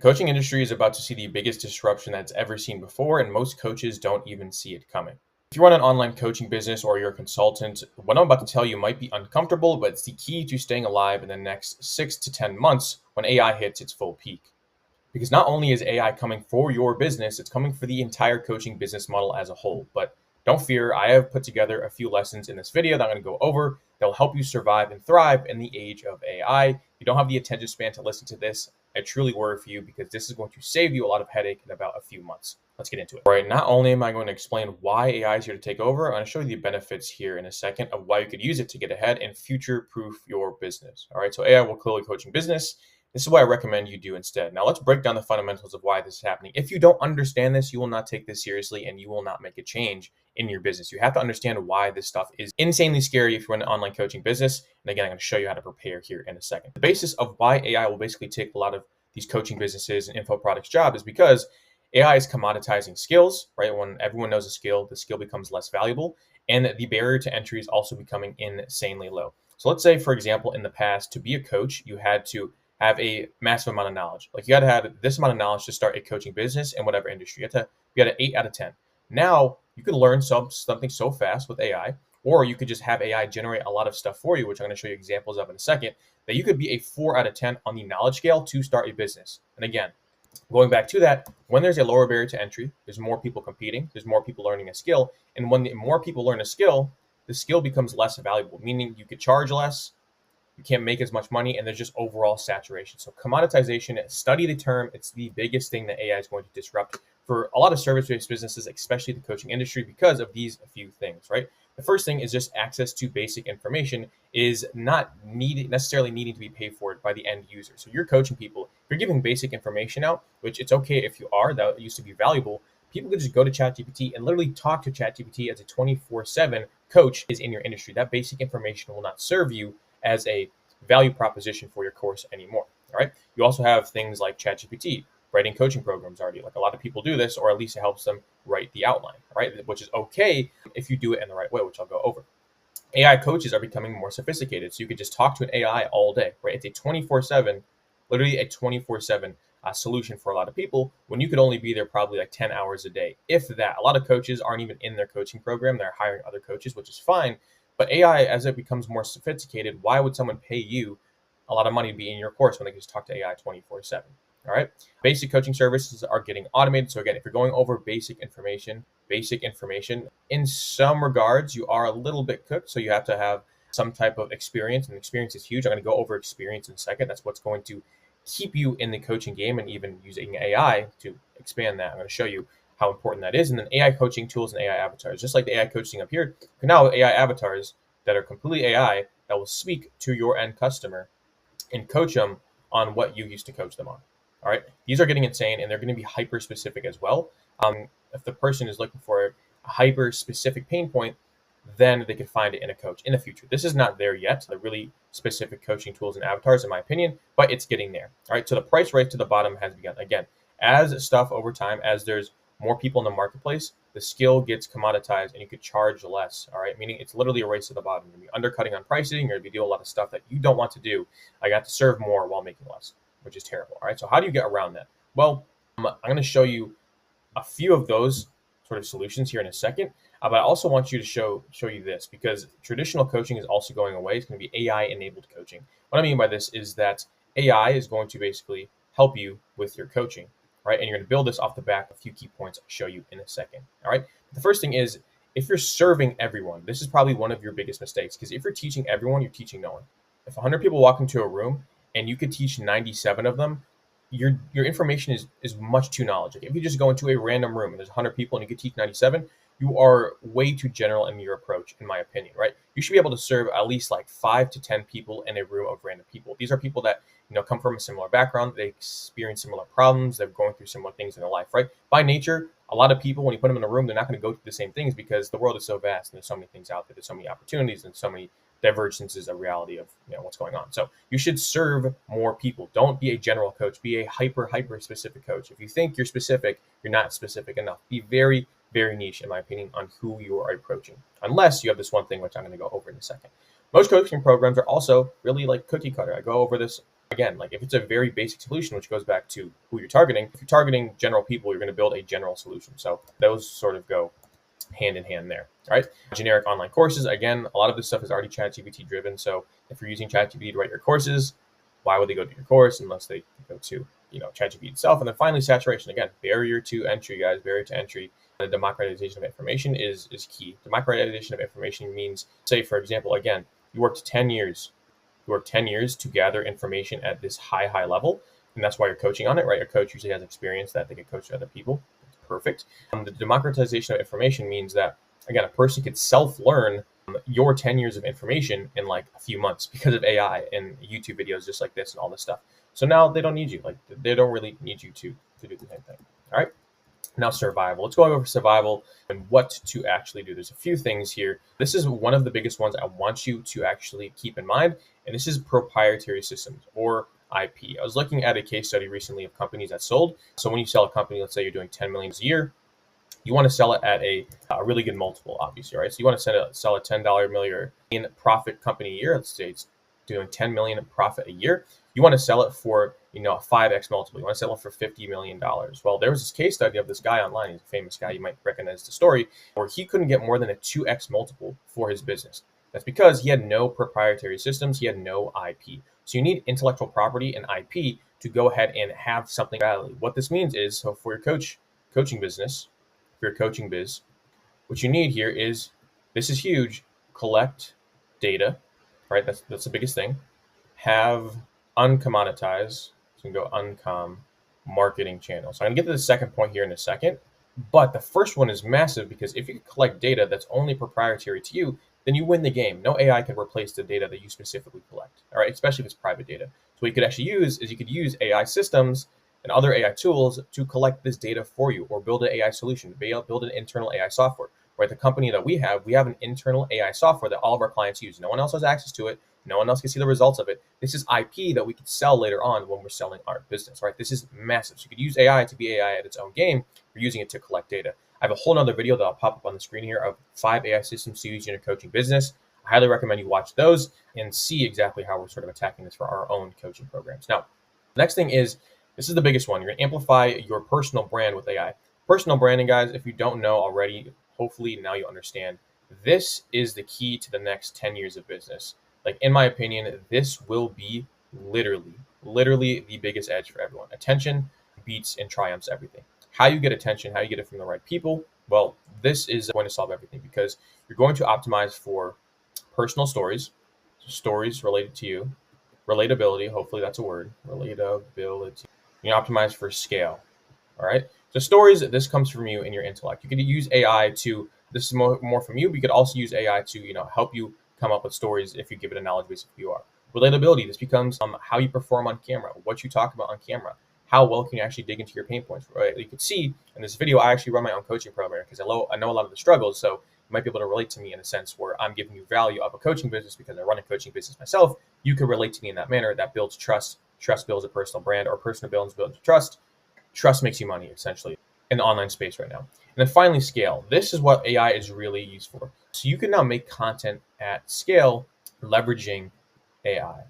coaching industry is about to see the biggest disruption that's ever seen before, and most coaches don't even see it coming. If you run an online coaching business or you're a consultant, what I'm about to tell you might be uncomfortable, but it's the key to staying alive in the next 6 to 10 months when AI hits its full peak. Because not only is AI coming for your business, it's coming for the entire coaching business model as a whole. But don't fear, I have put together a few lessons in this video that I'm going to go over that will help you survive and thrive in the age of AI. If you don't have the attention span to listen to this, I truly worry for you because this is going to save you a lot of headache in about a few months. Let's get into it. All right, not only am I going to explain why AI is here to take over, I'm going to show you the benefits here in a second of why you could use it to get ahead and future-proof your business. All right, so AI will kill your coaching business. This is what I recommend you do instead. Now let's break down the fundamentals of why this is happening. If you don't understand this, you will not take this seriously and you will not make a change in your business. You have to understand why this stuff is insanely scary if you run an online coaching business. And again, I'm going to show you how to prepare here in a second. The basis of why AI will basically take a lot of these coaching businesses and info products job is because AI is commoditizing skills, right? When everyone knows a skill, the skill becomes less valuable. And the barrier to entry is also becoming insanely low. So let's say, for example, in the past, to be a coach, you had to have a massive amount of knowledge. Like you got to have this amount of knowledge to start a coaching business in whatever industry. You got an 8 out of 10. Now you can learn something so fast with AI, or you could just have AI generate a lot of stuff for you, which I'm going to show you examples of in a second, that you could be a 4 out of 10 on the knowledge scale to start a business. And again, going back to that, when there's a lower barrier to entry, there's more people competing, there's more people learning a skill. And when more people learn a skill, the skill becomes less valuable, meaning you could charge less, you can't make as much money, and there's just overall saturation. So commoditization, study the term, it's the biggest thing that AI is going to disrupt for a lot of service-based businesses, especially the coaching industry, because of these few things, right? The first thing is just access to basic information is not necessarily needing to be paid for by the end user. So you're coaching people, you're giving basic information out, which it's okay if you are, that used to be valuable. People could just go to ChatGPT and literally talk to ChatGPT as a 24/7 coach is in your industry. That basic information will not serve you as a value proposition for your course anymore. All right. You also have things like ChatGPT, writing coaching programs already. Like a lot of people do this, or at least it helps them write the outline, right? Which is okay if you do it in the right way, which I'll go over. AI coaches are becoming more sophisticated. So you could just talk to an AI all day, right? It's a 24/7, literally a 24/7 solution for a lot of people when you could only be there probably like 10 hours a day. If that, a lot of coaches aren't even in their coaching program. They're hiring other coaches, which is fine. But AI, as it becomes more sophisticated, why would someone pay you a lot of money to be in your course when they can just talk to AI 24/7? All right. Basic coaching services are getting automated. So again, if you're going over basic information, in some regards, you are a little bit cooked. So you have to have some type of experience, and experience is huge. I'm going to go over experience in a second. That's what's going to keep you in the coaching game, and even using AI to expand that. I'm going to show you how important that is. And then AI coaching tools and AI avatars, just like the AI coaching up here, now AI avatars that are completely AI that will speak to your end customer and coach them on what you used to coach them on. All right. These are getting insane, and they're going to be hyper specific as well. If the person is looking for a hyper specific pain point, then they can find it in a coach in the future. This is not there yet. The really specific coaching tools and avatars, in my opinion, but it's getting there. All right. So the price race to the bottom has begun. Again, as stuff over time, as there's more people in the marketplace, the skill gets commoditized and you could charge less. All right. Meaning it's literally a race to the bottom. You're going to be undercutting on pricing. You're going to be doing a lot of stuff that you don't want to do. I got to serve more while making less, which is terrible. All right. So how do you get around that? Well, I'm going to show you a few of those sort of solutions here in a second. But I also want you to show you this, because traditional coaching is also going away. It's going to be AI enabled coaching. What I mean by this is that AI is going to basically help you with your coaching, right? And you're going to build this off the back of a few key points I'll show you in a second. All right. The first thing is, if you're serving everyone, this is probably one of your biggest mistakes, because if you're teaching everyone, you're teaching no one. If 100 people walk into a room and you could teach 97 of them, your information is much too knowledgeable. If you just go into a random room and there's 100 people and you could teach 97, you are way too general in your approach, in my opinion, right? You should be able to serve at least like 5 to 10 people in a room of random people. These are people that come from a similar background, they experience similar problems, they're going through similar things in their life, right? By nature, a lot of people, when you put them in a room, they're not going to go through the same things, because the world is so vast and there's so many things out there, there's so many opportunities and so many divergences of reality of what's going on. So you should serve more people. Don't be a general coach. Be a hyper specific coach. If you think you're specific, you're not specific enough. Be very niche, in my opinion, on who you are approaching, unless you have this one thing, which I'm going to go over in a second. Most coaching programs are also really like cookie cutter. I go over this Again, like if it's a very basic solution, which goes back to who you're targeting, if you're targeting general people, you're going to build a general solution. So those sort of go hand in hand there. All right. Generic online courses. Again, a lot of this stuff is already ChatGPT driven. So if you're using ChatGPT to write your courses, why would they go to your course unless they go to, ChatGPT itself? And then finally, saturation. Again, barrier to entry, guys. Barrier to entry. The democratization of information is key. Democratization of information means, say, for example, again, you worked 10 years. You worked 10 years to gather information at this high level. And that's why you're coaching on it, right? Your coach usually has experience that they can coach other people. Perfect. The democratization of information means that, again, a person could self-learn your 10 years of information in like a few months because of AI and YouTube videos just like this and all this stuff. So now they don't need you. Like they don't really need you to do the same thing. All right. Now survival. Let's go over survival and what to actually do. There's a few things here. This is one of the biggest ones I want you to actually keep in mind. And this is proprietary systems or IP. I was looking at a case study recently of companies that sold. So when you sell a company, let's say you're doing 10 million a year, you want to sell it at a really good multiple, obviously, right? So you want to sell a $10 million profit company a year. Let's say it's doing 10 million in profit a year. You want to sell it for, a 5x multiple. You want to sell it for $50 million. Well, there was this case study of this guy online. He's a famous guy. You might recognize the story where he couldn't get more than a 2x multiple for his business. That's because he had no proprietary systems. He had no IP. So you need intellectual property and IP to go ahead and have something valid. What this means is, so for your coaching business, for your coaching biz, what you need here is, this is huge, collect data, right? That's the biggest thing. Have uncommoditize, so you can go uncom marketing channel. So I'm gonna get to the second point here in a second, but the first one is massive because if you collect data that's only proprietary to you, then you win the game. No AI can replace the data that you specifically collect, all right? Especially if it's private data. So what you could actually use is you could use AI systems and other AI tools to collect this data for you or build an AI solution, build an internal AI software, right? The company that we have an internal AI software that all of our clients use. No one else has access to it. No one else can see the results of it. This is IP that we could sell later on when we're selling our business, right? This is massive. So you could use AI to be AI at its own game. We're using it to collect data. I have a whole nother video that I'll pop up on the screen here of 5 AI systems to use in your coaching business. I highly recommend you watch those and see exactly how we're sort of attacking this for our own coaching programs. Now, the next thing is, this is the biggest one. You're going to amplify your personal brand with AI. Personal branding, guys, if you don't know already, hopefully now you understand. This is the key to the next 10 years of business. Like, in my opinion, this will be literally the biggest edge for everyone. Attention beats and triumphs everything. How you get attention, how you get it from the right people, well, this is going to solve everything because you're going to optimize for personal stories, stories related to you, relatability, hopefully that's a word, relatability. You optimize for scale, all right? So stories, this comes from you and your intellect. You could use AI to, this is more from you, but you could also use AI to, help you come up with stories if you give it a knowledge base of who you are. Relatability, this becomes how you perform on camera, what you talk about on camera, how well can you actually dig into your pain points, right? You could see in this video, I actually run my own coaching program because I know a lot of the struggles, so you might be able to relate to me in a sense where I'm giving you value of a coaching business because I run a coaching business myself. You can relate to me in that manner. That builds trust. Trust builds a personal brand, or personal builds trust. Trust makes you money, essentially, in the online space right now. And then finally, scale. This is what AI is really used for. So you can now make content at scale leveraging AI.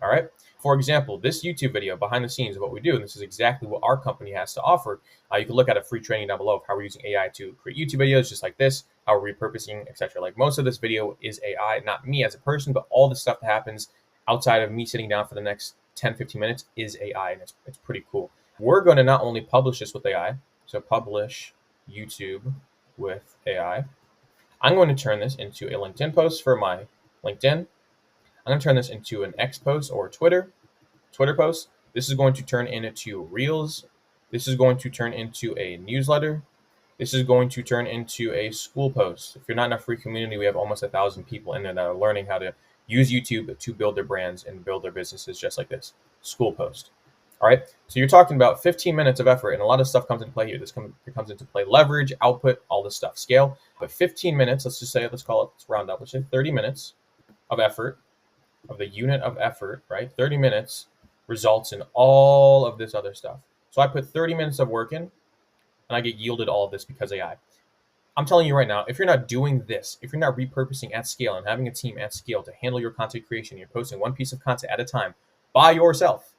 All right. For example, this YouTube video behind the scenes of what we do, and this is exactly what our company has to offer. You can look at a free training down below of how we're using AI to create YouTube videos just like this, how we're repurposing, etc. Like most of this video is AI, not me as a person, but all the stuff that happens outside of me sitting down for the next 10, 15 minutes is AI, and it's pretty cool. We're going to not only publish this with AI, so publish YouTube with AI. I'm going to turn this into a LinkedIn post for my LinkedIn. I'm going to turn this into an X post or Twitter post. This is going to turn into Reels. This is going to turn into a newsletter. This is going to turn into a school post. If you're not in a free community, we have almost 1,000 people in there that are learning how to use YouTube to build their brands and build their businesses just like this. School post. All right. So you're talking about 15 minutes of effort, and a lot of stuff comes into play here. This comes into play: leverage, output, all this stuff, scale. But 15 minutes, let's round up, let's say 30 minutes of effort, of the unit of effort, right? 30 minutes results in all of this other stuff. So I put 30 minutes of work in, and I get yielded all of this because AI. I'm telling you right now, if you're not doing this, if you're not repurposing at scale and having a team at scale to handle your content creation, you're posting one piece of content at a time, by yourself,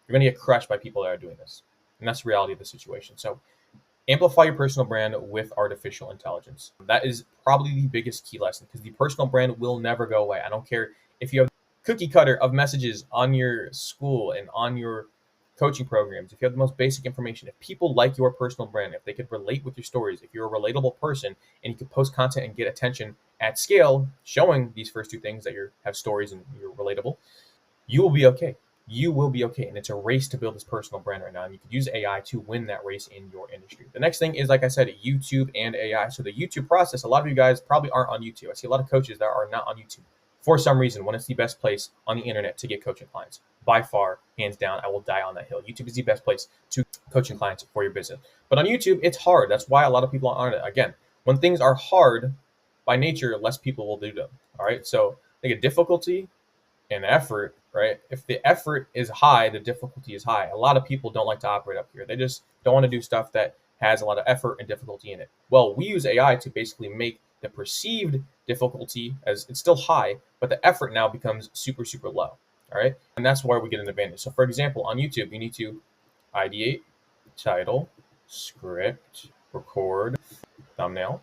you're going to get crushed by people that are doing this. And that's the reality of the situation. So amplify your personal brand with artificial intelligence. That is probably the biggest key lesson, because the personal brand will never go away. I don't care if you have cookie cutter of messages on your school and on your coaching programs, if you have the most basic information, if people like your personal brand, if they could relate with your stories, if you're a relatable person and you can post content and get attention at scale, showing these first two things, that you have stories and you're relatable, you will be okay. You will be okay. And it's a race to build this personal brand right now. And you could use AI to win that race in your industry. The next thing is, like I said, YouTube and AI. So the YouTube process, a lot of you guys probably aren't on YouTube. I see a lot of coaches that are not on YouTube for some reason, when it's the best place on the internet to get coaching clients. By far, hands down, I will die on that hill. YouTube is the best place to coaching clients for your business. But on YouTube, it's hard. That's why a lot of people aren't on it. Again, when things are hard by nature, less people will do them. All right. So I think a difficulty and effort, right? If the effort is high, the difficulty is high. A lot of people don't like to operate up here. They just don't want to do stuff that has a lot of effort and difficulty in it. Well, we use AI to basically make the perceived difficulty, as it's still high, but the effort now becomes super, super low. All right. And that's where we get an advantage. So for example, on YouTube, you need to ideate, title, script, record, thumbnail,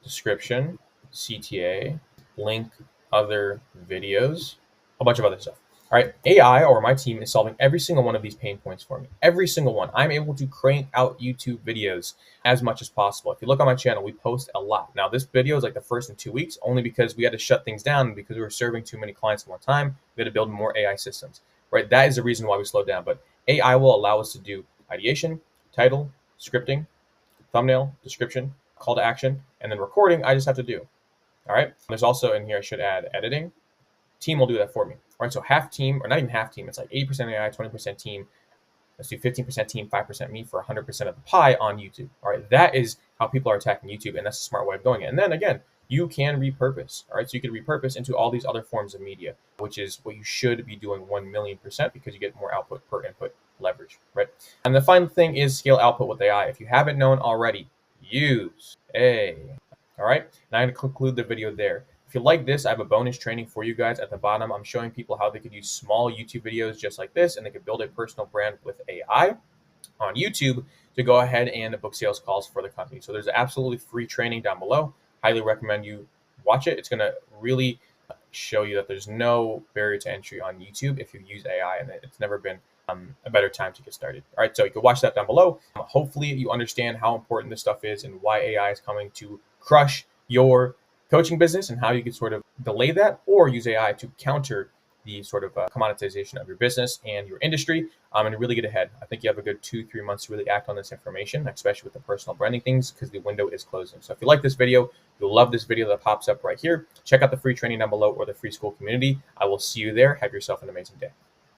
description, CTA, link, other videos, a bunch of other stuff. All right, AI, or my team, is solving every single one of these pain points for me. Every single one. I'm able to crank out YouTube videos as much as possible. If you look on my channel, we post a lot. Now, this video is like the first in 2 weeks, only because we had to shut things down because we were serving too many clients at one time. We had to build more AI systems, right? That is the reason why we slowed down. But AI will allow us to do ideation, title, scripting, thumbnail, description, call to action, and then recording, I just have to do. All right. There's also in here, I should add editing. Team will do that for me. All right, so half team, or not even half team, it's like 80% AI, 20% team. Let's do 15% team, 5% me for 100% of the pie on YouTube. All right, that is how people are attacking YouTube, and that's a smart way of doing it. And then again, you can repurpose. All right, so you can repurpose into all these other forms of media, which is what you should be doing 1,000,000%, because you get more output per input leverage, right? And the final thing is scale output with AI. If you haven't known already, use AI. All right, and I'm going to conclude the video there. If you like this, I have a bonus training for you guys at the bottom. I'm showing people how they could use small YouTube videos just like this, and they could build a personal brand with AI on YouTube to go ahead and book sales calls for the company. So there's absolutely free training down below. Highly recommend you watch it. It's going to really show you that there's no barrier to entry on YouTube if you use AI, and it's never been a better time to get started. All right, so you can watch that down below. Hopefully you understand how important this stuff is and why AI is coming to crush your coaching business, and how you can sort of delay that or use AI to counter the sort of commoditization of your business and your industry, and really get ahead. I think you have a good 2-3 months to really act on this information, especially with the personal branding things, because the window is closing. So if you like this video, you'll love this video that pops up right here. Check out the free training down below or the free school community. I will see you there. Have yourself an amazing day.